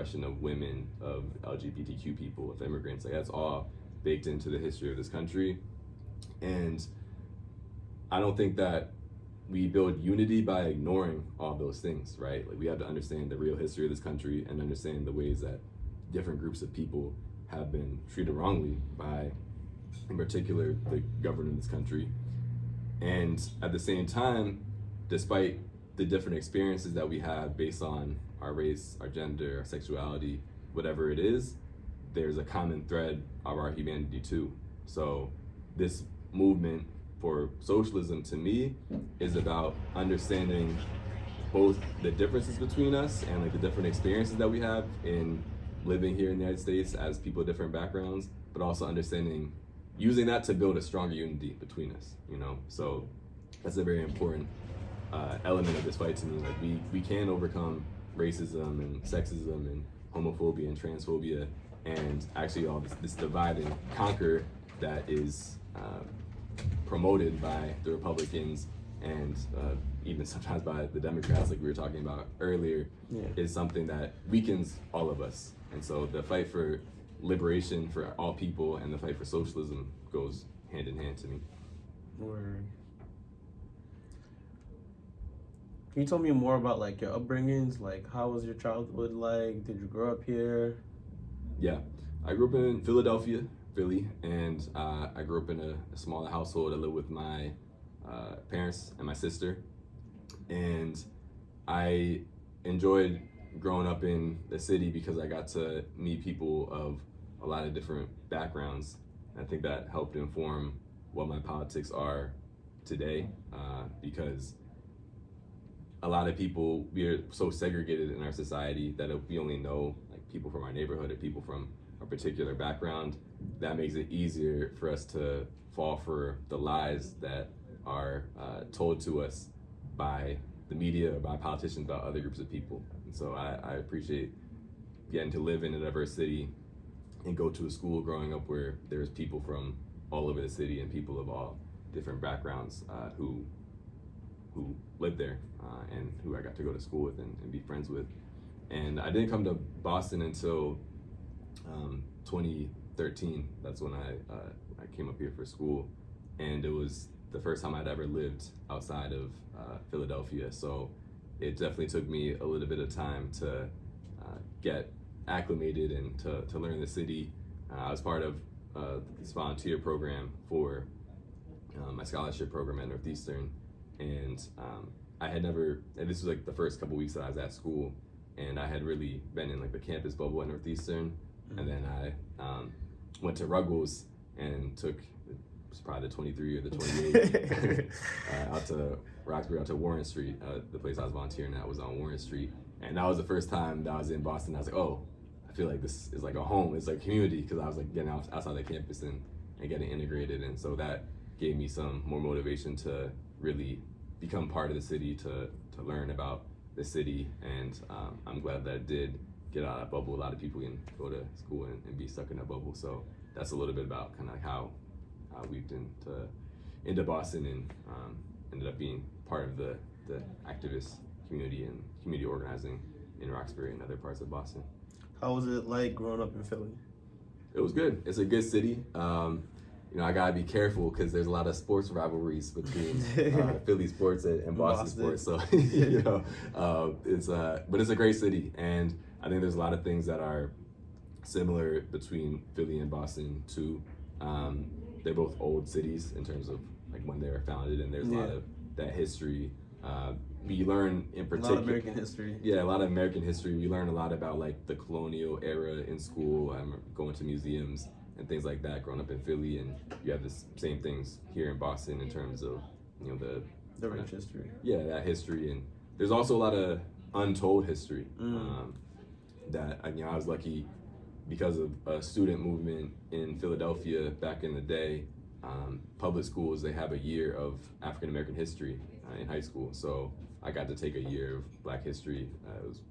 oppression of women, of LGBTQ people, of immigrants. Like that's all baked into the history of this country. And I don't think that we build unity by ignoring all those things, right? Like we have to understand the real history of this country and understand the ways that different groups of people have been treated wrongly by, in particular, the government of this country. And at the same time, despite the different experiences that we have based on our race, our gender, our sexuality, whatever it is, there's a common thread of our humanity too. So this movement for socialism to me is about understanding both the differences between us and like the different experiences that we have in living here in the United States as people of different backgrounds, but also understanding using that to build a stronger unity between us, you know? So that's a very important element of this fight to me. Like we can overcome racism and sexism and homophobia and transphobia and actually all this divide and conquer that is promoted by the Republicans and even sometimes by the Democrats, like we were talking about earlier, is something that weakens all of us. And so the fight for liberation for all people and the fight for socialism goes hand in hand to me. Word. Can you tell me more about like your upbringings? Like how was your childhood like? Did you grow up here? Yeah, I grew up in Philadelphia, Philly, and I grew up in a smaller household. I lived with my parents and my sister, and I enjoyed growing up in the city because I got to meet people of a lot of different backgrounds. I think that helped inform what my politics are today, because a lot of people, we are so segregated in our society that if we only know like people from our neighborhood or people from a particular background, that makes it easier for us to fall for the lies that are told to us by the media or by politicians about other groups of people. And so I appreciate getting to live in a diverse city and go to a school growing up where there's people from all over the city and people of all different backgrounds who live there and who I got to go to school with and be friends with. And I didn't come to Boston until 2013. That's when I came up here for school, and it was the first time I'd ever lived outside of Philadelphia. So it definitely took me a little bit of time to get acclimated and to learn the city. I was part of this volunteer program for my scholarship program at Northeastern, and I had never, and this was like the first couple weeks that I was at school, and I had really been in like the campus bubble at Northeastern, and then I went to Ruggles and took, it was probably the 23 or the 28 out to Roxbury, out to Warren Street. The place I was volunteering at was on Warren Street, and that was the first time that I was in Boston. I was like, oh, I feel like this is like a home. It's like community, because I was like getting outside the campus and getting integrated, and so that gave me some more motivation to really become part of the city, to learn about the city, and I'm glad that I did get out of that bubble. A lot of people can go to school and be stuck in that bubble, so that's a little bit about kind of like how I weaved into Boston and ended up being part of the activist community and community organizing in Roxbury and other parts of Boston. How was it like growing up in Philly? It was good. It's a good city. You know, I gotta be careful because there's a lot of sports rivalries between Philly sports and Boston sports. So you know, but it's a great city, and I think there's a lot of things that are similar between Philly and Boston too. They're both old cities in terms of like when they were founded, and there's a lot of that history. We learn in particular a lot of American history. Yeah, a lot of American history. We learn a lot about like the colonial era in school. I'm going to museums and things like that growing up in Philly, and you have the same things here in Boston in terms of, you know, the rich history. Yeah, that history, and there's also a lot of untold history that I was lucky because of a student movement in Philadelphia back in the day. Public schools, they have a year of African American history in high school, so I got to take a year of Black history. It was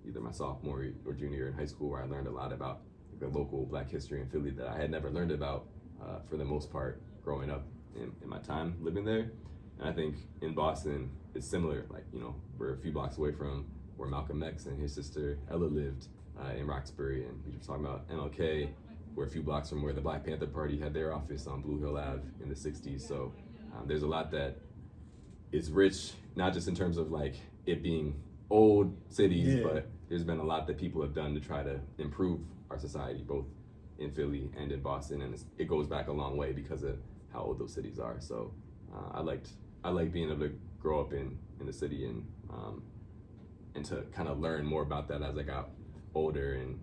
either my sophomore or junior year in high school, where I learned a lot about the local Black history in Philly that I had never learned about for the most part growing up in my time living there. And I think in Boston, it's similar. Like, you know, we're a few blocks away from where Malcolm X and his sister Ella lived, in Roxbury, and we were talking about MLK. We're a few blocks from where the Black Panther Party had their office on Blue Hill Ave in the 60s. So there's a lot that is rich, not just in terms of like it being old cities, but there's been a lot that people have done to try to improve our society, both in Philly and in Boston, and it goes back a long way because of how old those cities are. So I like being able to grow up in the city and to kind of learn more about that as I got older, and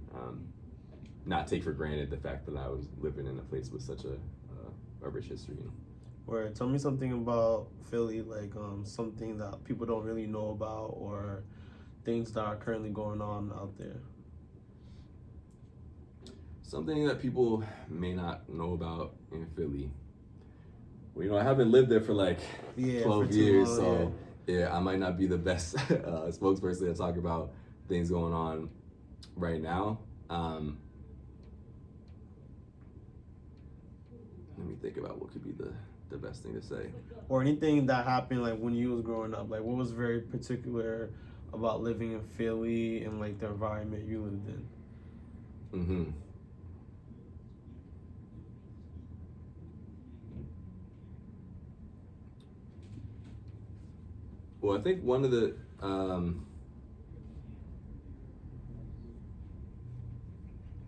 not take for granted the fact that I was living in a place with such a rich history. Or tell me something about Philly, like something that people don't really know about, or things that are currently going on out there. Something that people may not know about in Philly. Well, I haven't lived there for like 12 years, long, so I might not be the best spokesperson to talk about things going on right now. Let me think about what could be the best thing to say. Or anything that happened like when you was growing up, like what was very particular about living in Philly and like the environment you lived in. Mm-hmm. Well, I think one of the I'm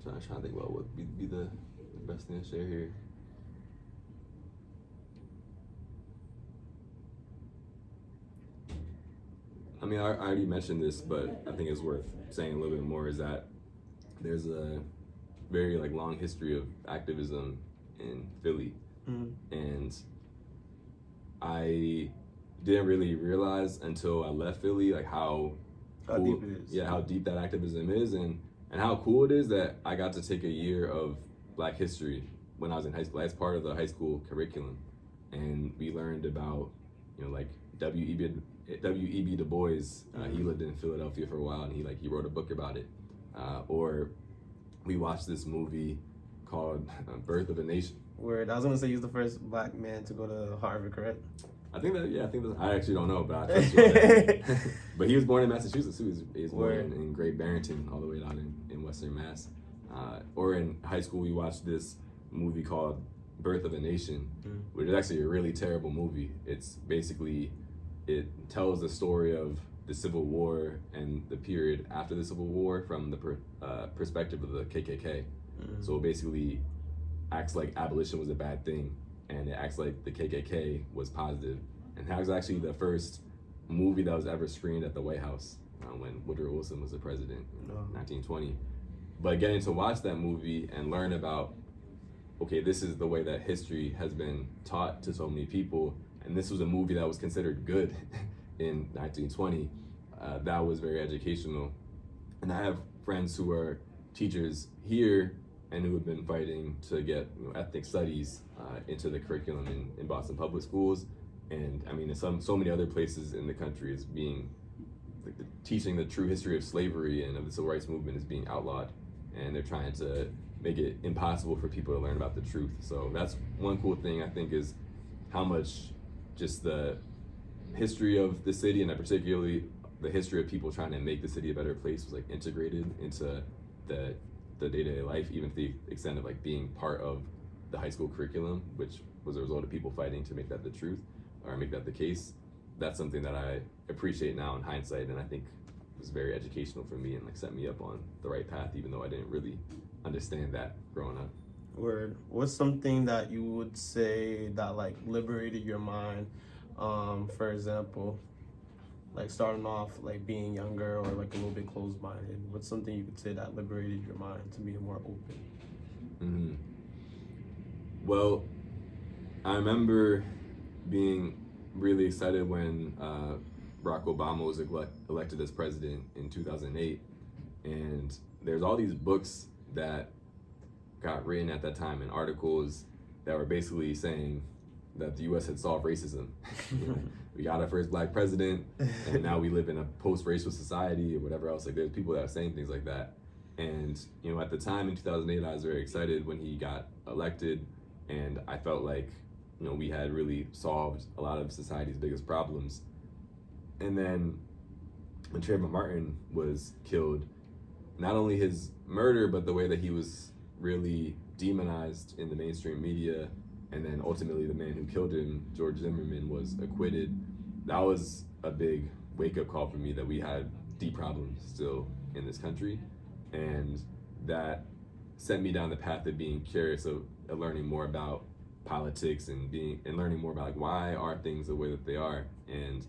trying to think about what would be the best thing to share here. I mean, I already mentioned this, but I think it's worth saying a little bit more, is that there's a very like long history of activism in Philly. And I didn't really realize until I left Philly like how cool, deep it is. Yeah, how deep that activism is, and how cool it is that I got to take a year of Black history when I was in high school as part of the high school curriculum, and we learned about like W.E.B. Du Bois. He lived in Philadelphia for a while, and he wrote a book about it. Or we watched this movie called Birth of a Nation. Word. I was gonna say he's the first Black man to go to Harvard, correct? I think I actually don't know, but I trust you on that. But he was born in Massachusetts too. He was born in Great Barrington, all the way down in Western Mass. Or in high school, we watched this movie called Birth of a Nation, which is actually a really terrible movie. It's basically, it tells the story of the Civil War and the period after the Civil War from the perspective of the KKK. So it basically acts like abolition was a bad thing, and it acts like the KKK was positive. And that was actually the first movie that was ever screened at the White House when Woodrow Wilson was the president in 1920. But getting to watch that movie and learn about, okay, this is the way that history has been taught to so many people, and this was a movie that was considered good in 1920, that was very educational. And I have friends who are teachers here and who have been fighting to get ethnic studies into the curriculum in Boston public schools, and I mean in so many other places in the country is being like teaching the true history of slavery and of the civil rights movement is being outlawed, and they're trying to make it impossible for people to learn about the truth. So that's one cool thing I think, is how much just the history of the city, and particularly the history of people trying to make the city a better place, was like integrated into the day-to-day life, even to the extent of like being part of the high school curriculum, which was a result of people fighting to make that the truth or make that the case. That's something that I appreciate now in hindsight, and I think was very educational for me and like set me up on the right path, even though I didn't really understand that growing up. Word. What's something that you would say that like liberated your mind? For example, like starting off like being younger or like a little bit closed-minded. What's something you could say that liberated your mind to be more open? Well, I remember being really excited when Barack Obama was elected as president in 2008, and there's all these books that got written at that time and articles that were basically saying that the U.S. had solved racism. We got our first Black president, and now we live in a post-racial society or whatever else. Like, there's people that are saying things like that. And at the time in 2008, I was very excited when he got elected, and I felt like we had really solved a lot of society's biggest problems. And then when Trayvon Martin was killed, not only his murder, but the way that he was really demonized in the mainstream media, and then ultimately the man who killed him, George Zimmerman, was acquitted. That was a big wake-up call for me that we had deep problems still in this country, and that sent me down the path of being curious of learning more about politics and learning more about like why are things the way that they are. And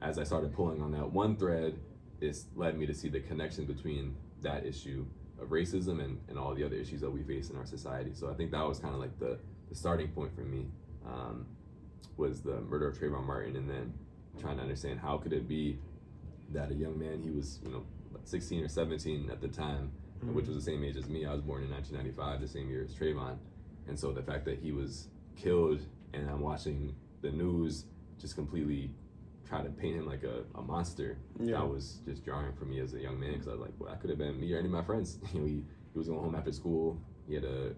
as I started pulling on that one thread, it's led me to see the connection between that issue of racism and all the other issues that we face in our society. So I think that was kind of like the starting point for me, was the murder of Trayvon Martin, and then trying to understand how could it be that a young man, he was 16 or 17 at the time, which was the same age as me. I was born in 1995, the same year as Trayvon. And so the fact that he was killed, and I'm watching the news just completely try to paint him like a monster, that was just jarring for me as a young man, because I was like, well, that could have been me or any of my friends. He was going home after school, he had a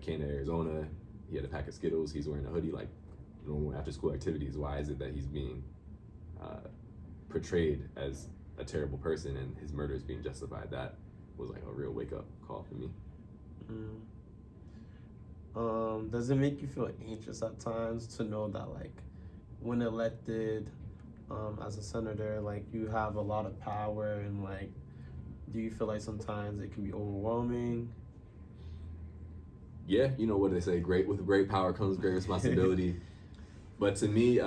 can of Arizona, he had a pack of Skittles, he's wearing a hoodie, like normal after school activities. Why is it that he's being portrayed as a terrible person and his murder is being justified? That was like a real wake-up call for me. Does it make you feel anxious at times to know that, like, when elected as a senator, like, you have a lot of power, and like, do you feel like sometimes it can be overwhelming? Yeah, what do they say? With great power comes great responsibility. But to me,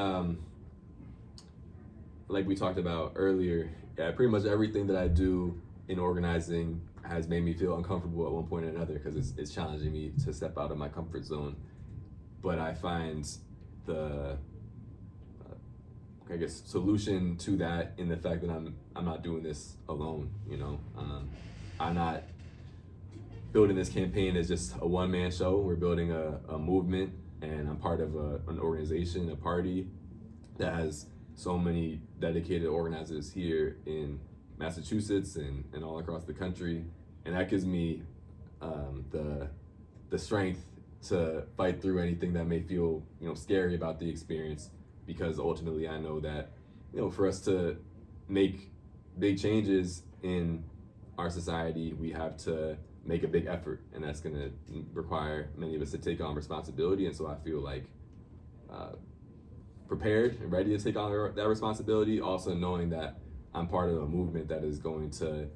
like we talked about earlier, pretty much everything that I do in organizing has made me feel uncomfortable at one point or another, because it's challenging me to step out of my comfort zone. But I find the solution to that in the fact that I'm not doing this alone. I'm not building this campaign as just a one-man show. We're building a movement, and I'm part of an organization, a party that has so many dedicated organizers here in Massachusetts and all across the country, and that gives me the strength to fight through anything that may feel scary about the experience, because ultimately I know that for us to make big changes in our society, we have to make a big effort, and that's going to require many of us to take on responsibility. And so I feel like prepared and ready to take on that responsibility, also knowing that I'm part of a movement that is going to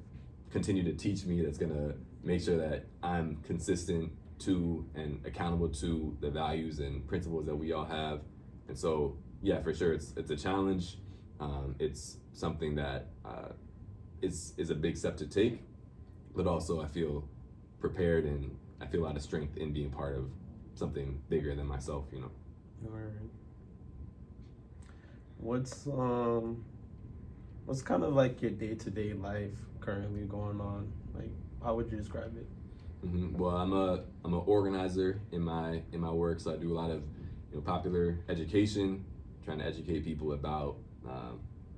continue to teach me, that's going to make sure that I'm consistent to and accountable to the values and principles that we all have. And so, yeah, for sure, it's a challenge. It's something that is a big step to take, but also I feel prepared, and I feel a lot of strength in being part of something bigger than myself. All right. What's kind of like your day-to-day life currently going on? Like, how would you describe it? Well, I'm an organizer in my work, so I do a lot of popular education, trying to educate people about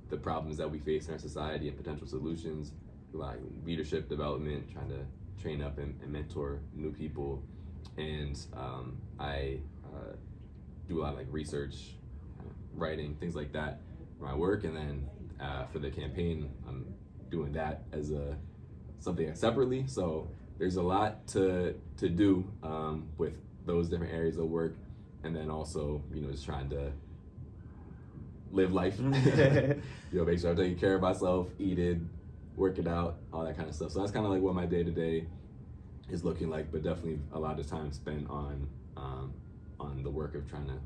the problems that we face in our society and potential solutions, like leadership development, trying to train up and mentor new people, and I do a lot of like research, writing, things like that for my work. And then for the campaign, I'm doing that as something separately. So there's a lot to do with those different areas of work, and then also just trying to live life. Make sure I'm taking care of myself, eating, working out, all that kind of stuff. So that's kind of like what my day-to-day is looking like, but definitely a lot of time spent on the work of trying to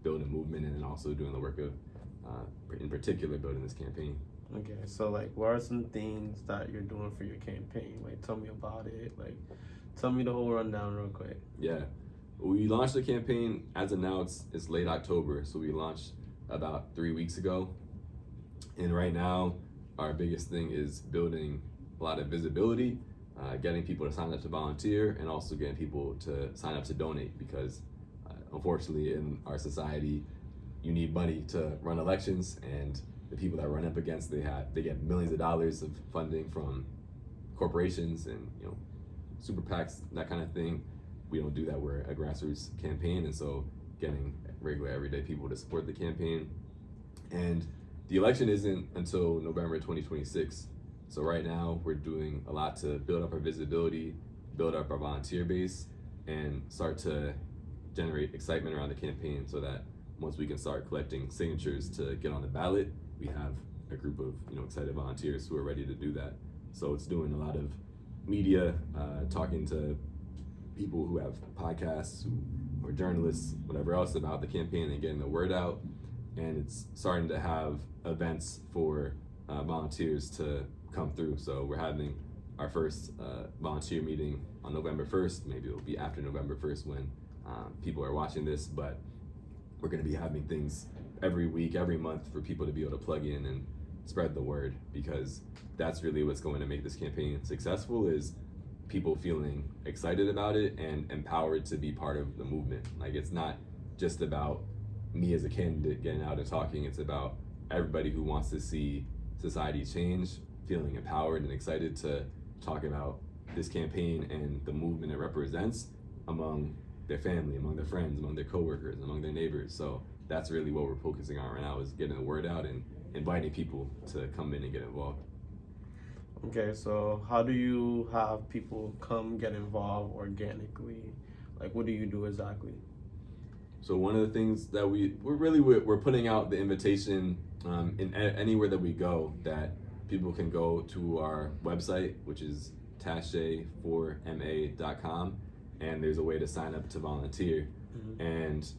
build a movement, and then also doing the work of in particular building this campaign. Okay, so like, what are some things that you're doing for your campaign? Like, tell me about it. Like, tell me the whole rundown real quick. Yeah, we launched the campaign, as of now it's late October, so we launched about 3 weeks ago, and right now our biggest thing is building a lot of visibility, getting people to sign up to volunteer, and also getting people to sign up to donate, because unfortunately in our society you need money to run elections, and the people that run up against, they get millions of dollars of funding from corporations and super PACs, that kind of thing. We don't do that. We're a grassroots campaign, and so getting regular everyday people to support the campaign. And the election isn't until November 2026, So right now we're doing a lot to build up our visibility, build up our volunteer base, and start to generate excitement around the campaign so that once we can start collecting signatures to get on the ballot, we have a group of excited volunteers who are ready to do that. So it's doing a lot of media, talking to people who have podcasts, or journalists, whatever else about the campaign and getting the word out. And it's starting to have events for volunteers to come through. So we're having our first volunteer meeting on November 1st. Maybe it'll be after November 1st when people are watching this, but we're going to be having things every week, every month for people to be able to plug in and spread the word, because that's really what's going to make this campaign successful, is people feeling excited about it and empowered to be part of the movement. Like, it's not just about me as a candidate getting out and talking, it's about everybody who wants to see society change feeling empowered and excited to talk about this campaign and the movement it represents among their family, among their friends, among their coworkers, among their neighbors. So that's really what we're focusing on right now, is getting the word out and inviting people to come in and get involved. Okay, so how do you have people come get involved organically? Like, what do you do exactly? So one of the things that we're putting out the invitation in anywhere that we go, that people can go to our website, which is tache4ma.com, and there's a way to sign up to volunteer. Mm-hmm. And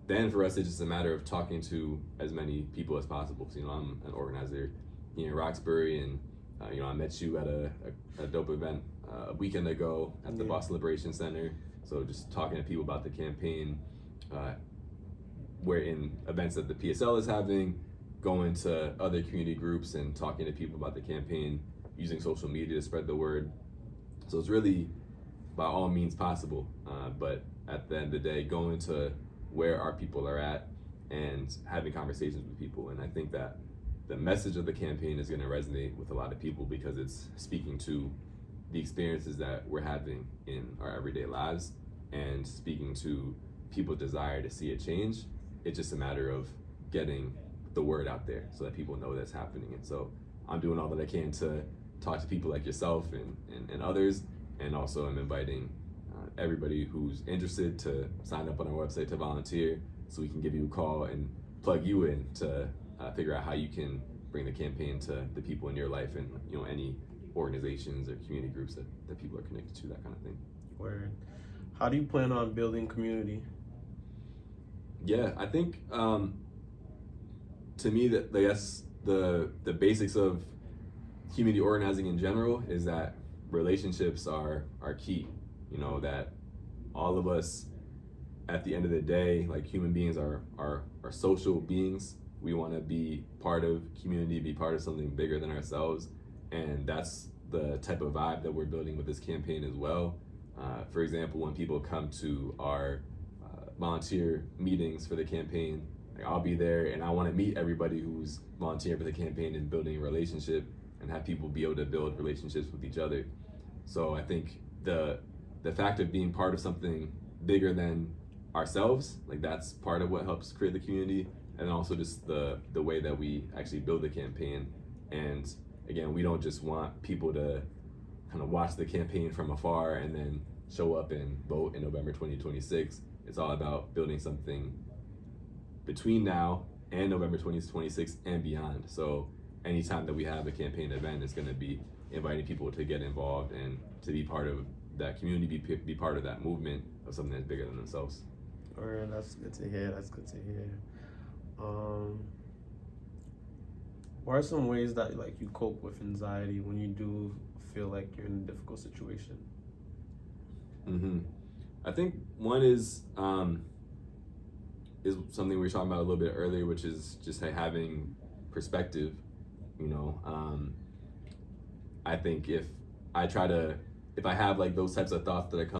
then for us, it's just a matter of talking to as many people as possible. So, I'm an organizer here in Roxbury, and I met you at a dope event a weekend ago at the Boston Liberation Center. So just talking to people about the campaign, we're in events that the PSL is having, going to other community groups and talking to people about the campaign, using social media to spread the word. So it's really by all means possible, but at the end of the day, going to where our people are at and having conversations with people. And I think that the message of the campaign is going to resonate with a lot of people, because it's speaking to the experiences that we're having in our everyday lives and speaking to people's desire to see a change. It's just a matter of getting the word out there so that people know that's happening. And so I'm doing all that I can to talk to people like yourself and others, and also I'm inviting everybody who's interested to sign up on our website to volunteer, so we can give you a call and plug you in to figure out how you can bring the campaign to the people in your life, and any organizations or community groups that people are connected to, that kind of thing. Word. How do you plan on building community? Yeah, I think to me that that's the basics of community organizing in general, is that relationships are key. That all of us, at the end of the day, like human beings, are social beings. We want to be part of community, be part of something bigger than ourselves, and that's the type of vibe that we're building with this campaign as well. For example, when people come to our volunteer meetings for the campaign, I'll be there and I want to meet everybody who's volunteering for the campaign and building a relationship, and have people be able to build relationships with each other. So I think the fact of being part of something bigger than ourselves, like, that's part of what helps create the community, and also just the way that we actually build the campaign. And again, we don't just want people to kind of watch the campaign from afar and then show up and vote in November 2026. It's all about building something between now and November 2026 and beyond. So anytime that we have a campaign event, it's going to be inviting people to get involved and to be part of that community, be part of that movement of something that's bigger than themselves. Alright, that's good to hear. What are some ways that you cope with anxiety when you do feel like you're in a difficult situation? I think one is something we were talking about a little bit earlier, which is just having perspective. I think if I have those types of thoughts that I come